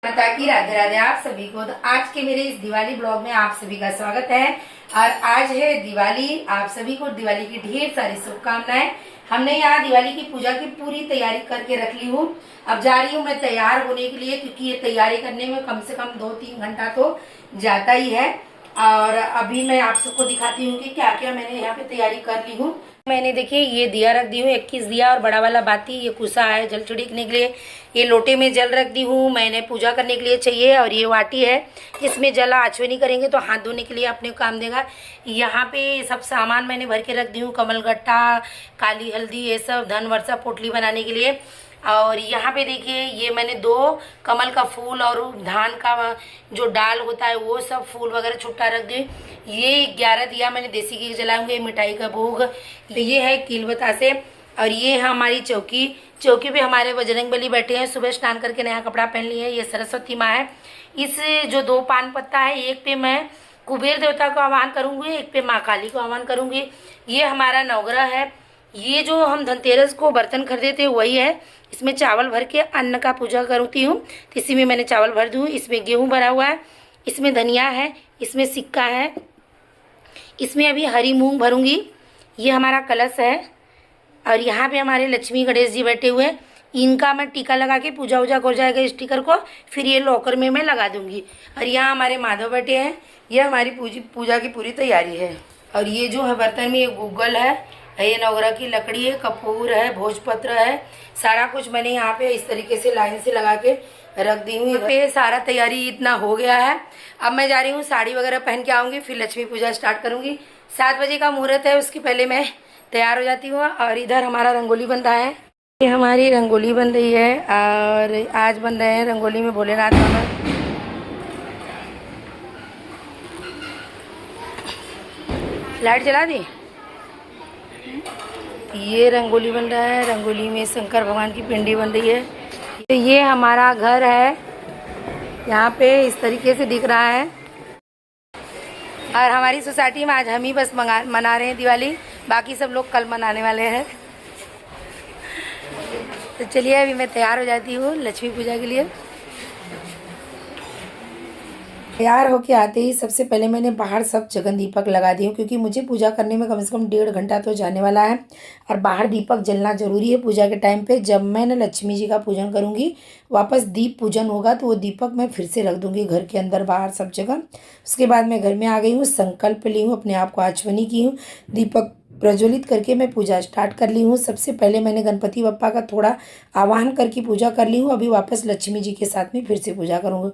माता की राधे राधे आप सभी को। तो आज के मेरे इस दिवाली ब्लॉग में आप सभी का स्वागत है। और आज है दिवाली। आप सभी को दिवाली की ढेर सारी शुभकामनाएं। हमने यहाँ दिवाली की पूजा की पूरी तैयारी करके रख ली हूँ। अब जा रही हूँ मैं तैयार होने के लिए, क्योंकि ये तैयारी करने में कम से कम 2-3 घंटा तो जाता ही है। और अभी मैं आप सबको दिखाती हूँ कि क्या क्या मैंने यहाँ पे तैयारी कर ली हूँ। मैंने देखिए ये दिया रख दी हूँ, 21 दिया और बड़ा वाला बाती, ये कुसा है जल छिड़कने के लिए। ये लोटे में जल रख दी हूँ, मैंने पूजा करने के लिए चाहिए। और ये वाटी है, इसमें जल आचमनी करेंगे तो हाथ धोने के लिए अपने को काम देगा। यहाँ पे सब सामान मैंने भर के रख दी हूँ, कमलगट्टा, काली हल्दी, ये सब धन वर्षा पोटली बनाने के लिए। और यहाँ पे देखिए ये मैंने 2 कमल का फूल और धान का जो डाल होता है वो सब फूल वगैरह छुट्टा रख दी। ये 11 दिया मैंने देसी घी जलाऊंगे, मिठाई का भोग। तो ये है कील बतासे। और ये है हमारी चौकी। चौकी पे हमारे बजरंगबली बैठे हैं, सुबह स्नान करके नया कपड़ा पहन लिया है। ये सरस्वती माँ है। इस जो 2 पान पत्ता है, एक पे मैं कुबेर देवता को आह्वान करूँगी, एक पे माँ काली को आह्वान करूँगी। ये हमारा नवग्रह है। ये जो हम धनतेरस को बर्तन खरीदे थे वही है। इसमें चावल भर के अन्न का पूजा करती हूँ, तो इसी में मैंने चावल भर दूँ। इसमें गेहूँ भरा हुआ है, इसमें धनिया है, इसमें सिक्का है, इसमें अभी हरी मूंग भरूंगी। ये हमारा कलश है। और यहाँ पे हमारे लक्ष्मी गणेश जी बैठे हुए हैं। इनका मैं टीका लगा के पूजा वूजा हो जाएगा स्टिकर को, फिर ये लॉकर में मैं लगा दूंगी। और यहाँ हमारे माधव बैठे हैं। ये हमारी पूजा की पूरी तैयारी है। और ये जो है बर्तन में, ये गूगल है, ये नवग्रह की लकड़ी है, कपूर है, भोजपत्र है, सारा कुछ मैंने यहाँ पे इस तरीके से लाइन से लगा के रख दी हूँ। पे सारा तैयारी इतना हो गया है। अब मैं जा रही हूँ, साड़ी वगैरह पहन के आऊँगी, फिर लक्ष्मी पूजा स्टार्ट करूँगी। 7 बजे का मुहूर्त है, उसके पहले मैं तैयार हो जाती हूँ। और इधर हमारा रंगोली बन रहा है। ये हमारी रंगोली बन रही है। और आज बन रहे हैं रंगोली में भोलेनाथ बाबा। लाइट जला दी। ये रंगोली बन रहा है। रंगोली में शंकर भगवान की पिंडी बन रही है। तो ये हमारा घर है, यहाँ पे इस तरीके से दिख रहा है। और हमारी सोसाइटी में आज हम ही बस मना रहे हैं दिवाली, बाकी सब लोग कल मनाने वाले हैं। तो चलिए अभी मैं तैयार हो जाती हूँ लक्ष्मी पूजा के लिए। तैयार होके आते ही सबसे पहले मैंने बाहर सब जगह दीपक लगा दी हूँ, क्योंकि मुझे पूजा करने में कम से कम 1.5 घंटा तो जाने वाला है। और बाहर दीपक जलना ज़रूरी है पूजा के टाइम पे। जब मैं लक्ष्मी जी का पूजन करूँगी, वापस दीप पूजन होगा, तो वो दीपक मैं फिर से रख दूँगी घर के अंदर बाहर सब जगह। उसके बाद मैं घर में आ गई हूँ, संकल्प ली हूँ, अपने आप को आचमनी की हूँ, दीपक प्रज्वलित करके मैं पूजा स्टार्ट कर ली हूँ। सबसे पहले मैंने गणपति बप्पा का थोड़ा आह्वान करके पूजा कर ली हूँ। अभी वापस लक्ष्मी जी के साथ में फिर से पूजा करूँगी।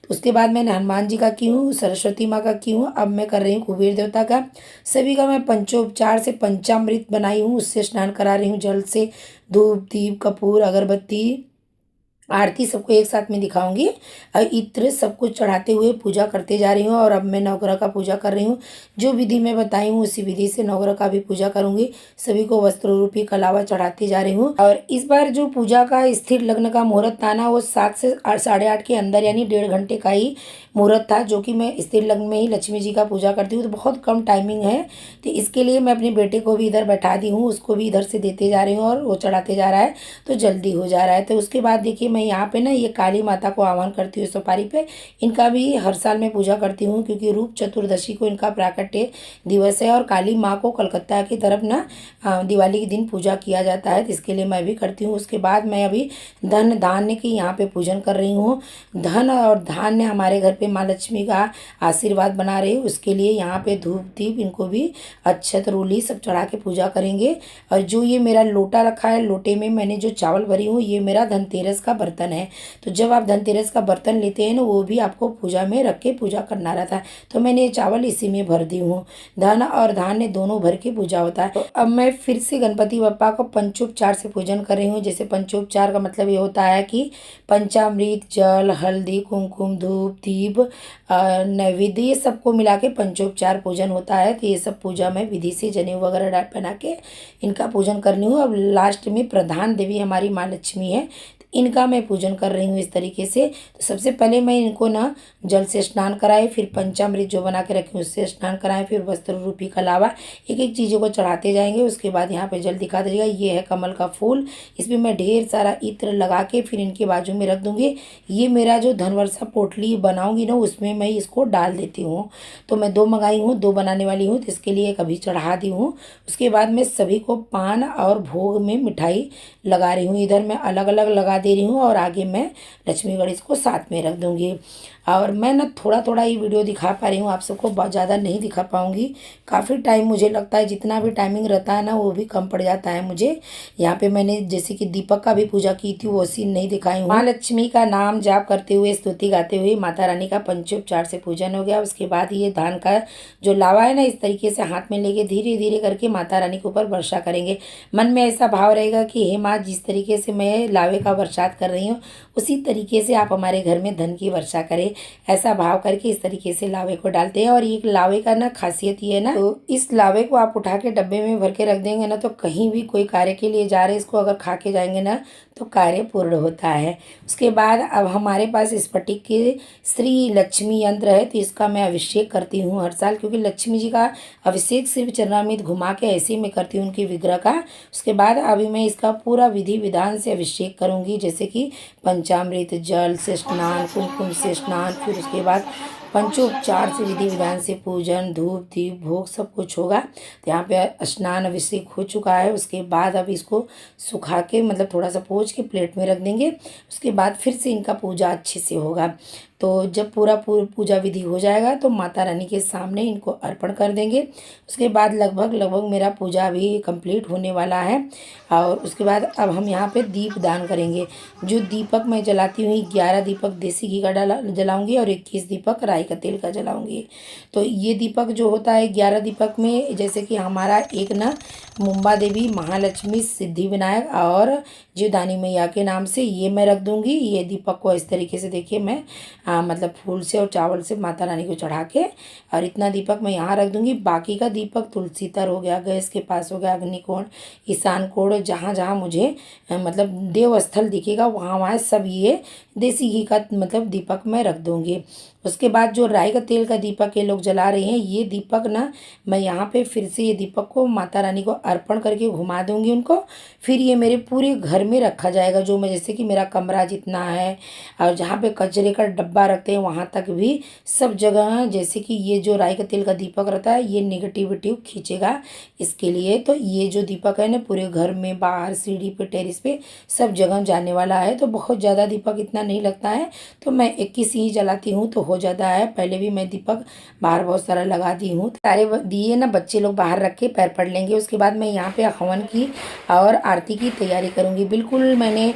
तो उसके बाद मैंने हनुमान जी का की हूँ, सरस्वती माँ का की हूँ। अब मैं कर रही हूँ कुबेर देवता का। सभी का मैं पंचोपचार से पंचामृत बनाई हूँ, उससे स्नान करा रही हूँ जल से। धूप, दीप, कपूर, अगरबत्ती, आरती सबको एक साथ में दिखाऊंगी। और इत्र सब कुछ चढ़ाते हुए पूजा करते जा रही हूँ। और अब मैं नवग्रह का पूजा कर रही हूँ। जो विधि मैं बताई हूँ उसी विधि से नवग्रह का भी पूजा करूँगी। सभी को वस्त्र रूपी कलावा चढ़ाती जा रही हूँ। और इस बार जो पूजा का स्थिर लग्न का मुहूर्त था ना, वो 7 से 8:30 के अंदर, यानी 1.5 घंटे का ही मुहूर्त था। जो कि मैं स्थिर लग्न में ही लक्ष्मी जी का पूजा करती हूँ, तो बहुत कम टाइमिंग है। तो इसके लिए मैं अपने बेटे को भी इधर बैठा दी हूँ, उसको भी इधर से देते जा रही हूँ और वो चढ़ाते जा रहा है, तो जल्दी हो जा रहा है। तो उसके बाद देखिए मैं यहाँ पे ना ये काली माता को आह्वान करती हूँ सुपारी पे। इनका भी हर साल मैं पूजा करती हूँ, क्योंकि रूप चतुर्दशी को इनका प्राकट्य दिवस है। और काली माँ को कलकत्ता की तरफ ना दिवाली के दिन पूजा किया जाता है, तो इसके लिए मैं भी करती हूँ। उसके बाद मैं अभी धन धान्य की यहाँ पे पूजन कर रही हूँ। धन और धान्य हमारे घर पे माँ लक्ष्मी का आशीर्वाद बना रही हूँ, उसके लिए यहाँ पे धूप दीप, इनको भी अक्षत रूली सब चढ़ा के पूजा करेंगे। और जो ये मेरा लोटा रखा है, लोटे में मैंने जो चावल भरी हूँ, ये मेरा धनतेरस का बर्तन है। तो जब आप धनतेरस का बर्तन लेते हैं ना, वो भी आपको पूजा में रख के पूजा करना रहता है। तो मैंने ये चावल इसी में भर दी हूँ। धन और धान्य दोनों भर के पूजा होता है। तो अब मैं फिर से गणपति बप्पा को पंचोपचार से पूजन कर रही हूँ। जैसे पंचोपचार का मतलब ये होता है कि पंचामृत, जल, हल्दी, कुमकुम, धूप, दीप, नैवेद्य, ये सबको मिला के पंचोपचार पूजन होता है। तो ये सब पूजा में विधि से जनेऊ वगैरह पहना के इनका पूजन करनी हूँ। अब लास्ट में प्रधान देवी हमारी माँ लक्ष्मी है, इनका मैं पूजन कर रही हूँ इस तरीके से। तो सबसे पहले मैं इनको ना जल से स्नान कराए, फिर पंचामृत जो बना के रखी हूँ उससे स्नान कराएं, फिर वस्त्र रूपी कलावा एक एक चीज़ों को चढ़ाते जाएंगे। उसके बाद यहाँ पे जल दिखा दीजिएगा। ये है कमल का फूल, इसमें मैं ढेर सारा इत्र लगा के फिर इनके बाजू में रख दूँगी। ये मेरा जो धनवर्षा पोटली बनाऊँगी ना उसमें मैं इसको डाल देती हूँ। तो मैं 2 मंगाई हूँ, 2 बनाने वाली हूँ, तो इसके लिए कभी चढ़ा दी हूँ। उसके बाद मैं सभी को पान और भोग में मिठाई लगा रही हूँ। इधर मैं अलग अलग लगा दे रही हूँ और आगे मैं लक्ष्मी गणेश को साथ में रख दूँगी। और मैं ना थोड़ा थोड़ा ही वीडियो दिखा पा रही हूँ, आप सबको बहुत ज़्यादा नहीं दिखा पाऊँगी। काफ़ी टाइम मुझे लगता है, जितना भी टाइमिंग रहता है ना वो भी कम पड़ जाता है मुझे। यहाँ पे मैंने जैसे कि दीपक का भी पूजा की थी वो सीन नहीं दिखाई हूँ। माँ लक्ष्मी का नाम जाप करते हुए, स्तुति गाते हुए माता रानी का पंचोपचार से पूजन हो गया। उसके बाद ये धान का जो लावा है ना इस तरीके से हाथ में लेके धीरे धीरे करके माता रानी के ऊपर वर्षा करेंगे। मन में ऐसा भाव रहेगा कि हे माँ, जिस तरीके से मैं लावे का बरसात कर रही हूँ उसी तरीके से आप हमारे घर में धन की वर्षा करें। ऐसा भाव करके इस तरीके से लावे को डालते हैं। और ये लावे का ना खासियत ये है ना, तो इस लावे को आप उठा के डब्बे में भर के रख देंगे ना, तो कहीं भी कोई कार्य के लिए जा रहे इसको अगर खा के जाएंगे ना तो कार्य पूर्ण होता है। उसके बाद अब हमारे पास स्फटिक के श्री लक्ष्मी यंत्र है, तो इसका मैं अभिषेक करती हूँ हर साल, क्योंकि लक्ष्मी जी का अभिषेक सिर्फ चरणामृत घुमा के ऐसे ही मैं करती हूँ उनकी विग्रह का। उसके बाद अभी मैं इसका पूरा विधि विधान से अभिषेक करूँगी, जैसे कि पंचामृत, जल से स्नान, कुमकुम से स्नान, फिर उसके बाद पंचोपचार से विधि विधान से पूजन, धूप दीप भोग सब कुछ होगा। तो यहाँ पे स्नान अभिषेक हो चुका है। उसके बाद अब इसको सुखा के मतलब थोड़ा सा पोंछ के प्लेट में रख देंगे। उसके बाद फिर से इनका पूजा अच्छे से होगा। तो जब पूरा पूजा विधि हो जाएगा तो माता रानी के सामने इनको अर्पण कर देंगे। उसके बाद लगभग मेरा पूजा भी कंप्लीट होने वाला है। और उसके बाद अब हम यहाँ पे दीप दान करेंगे। जो दीपक मैं जलाती हूँ 11 दीपक देसी घी का जलाऊंगी और 21 दीपक राई का तेल का जलाऊंगी। तो ये दीपक जो होता है 11 दीपक में, जैसे कि हमारा एक ना मुंबा देवी, महालक्ष्मी, सिद्धि विनायक और जीवदानी मैया के नाम से ये मैं रख दूंगी। ये दीपक को इस तरीके से देखिए मैं मतलब फूल से और चावल से माता रानी को चढ़ा के, और इतना दीपक मैं यहाँ रख दूंगी। बाकी का दीपक तुलसी तर हो गया, गैस के पास हो गया, अग्निकोण, ईशान कोण, जहाँ जहाँ मुझे मतलब देवस्थल दिखेगा वहाँ वहाँ सब ये देसी घी का मतलब दीपक मैं रख दूंगी। उसके बाद जो राई का तेल का दीपक ये लोग जला रहे हैं, ये दीपक ना मैं यहाँ पे फिर से ये दीपक को माता रानी को अर्पण करके घुमा दूंगी उनको। फिर ये मेरे पूरे घर में रखा जाएगा, जो मैं जैसे कि मेरा कमरा जितना है और जहाँ पे कचरे का डब्बा रखते हैं वहाँ तक भी सब जगह, जैसे कि ये जो राई का तेल का दीपक रहता है ये निगेटिविटी खींचेगा। इसके लिए तो ये जो दीपक है ना पूरे घर में, बाहर, सीढ़ी पे, टेरिस पे सब जगह जाने वाला है। तो बहुत ज़्यादा दीपक इतना नहीं लगता है, तो मैं 21 ही जलाती हूँ तो हो जाता है। पहले भी मैं दीपक बाहर बहुत सारा लगा दी हूँ। सारे दिए ना बच्चे लोग बाहर रख के पैर पड़ लेंगे। उसके बाद मैं यहाँ पे हवन की और आरती की तैयारी करूँगी। बिल्कुल मैंने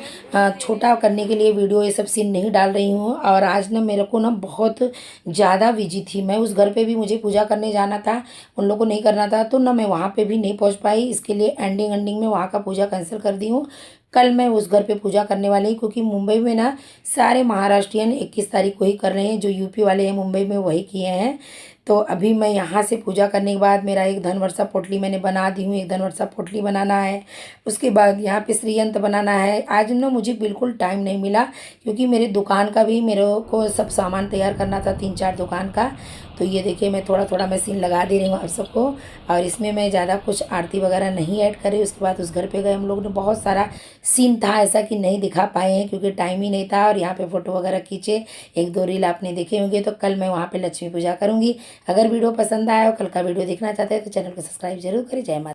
छोटा करने के लिए वीडियो ये सब सीन नहीं डाल रही हूँ। और आज ना मेरे को ना बहुत ज़्यादा बिजी थी, मैं उस घर पे भी मुझे पूजा करने जाना था, उन लोगों को नहीं करना था, तो ना मैं वहाँ पे भी नहीं पहुँच पाई। इसके लिए एंडिंग में वहाँ का पूजा कैंसिल कर दी हूँ। कल मैं उस घर पे पूजा करने वाली हूँ, क्योंकि मुंबई में ना सारे महाराष्ट्रियन 21 तारीख को ही कर रहे हैं। जो यूपी वाले हैं मुंबई में वही किए हैं। तो अभी मैं यहाँ से पूजा करने के बाद मेरा एक धनवर्षा पोटली मैंने बना दी हूँ, एक धनवर्षा पोटली बनाना है। उसके बाद यहाँ पे श्रीयंत्र बनाना है। आज ना मुझे बिल्कुल टाइम नहीं मिला, क्योंकि मेरे दुकान का भी मेरे को सब सामान तैयार करना था, 3-4 दुकान का। तो ये देखिए मैं थोड़ा थोड़ा मशीन लगा दे रही हूँ आप सबको। और इसमें मैं ज़्यादा कुछ आरती वगैरह नहीं ऐड करी। उसके बाद उस घर पे गए हम लोग ने, बहुत सारा सीन था ऐसा कि नहीं दिखा पाए हैं क्योंकि टाइम ही नहीं था। और यहाँ पे फ़ोटो वगैरह खींचे, 1-2 रील आपने देखे होंगे। तो कल मैं वहाँ पे लक्ष्मी पूजा करूँगी। अगर वीडियो पसंद आया और कल का वीडियो देखना चाहते हैं तो चैनल को सब्सक्राइब जरूर करें। जय माता।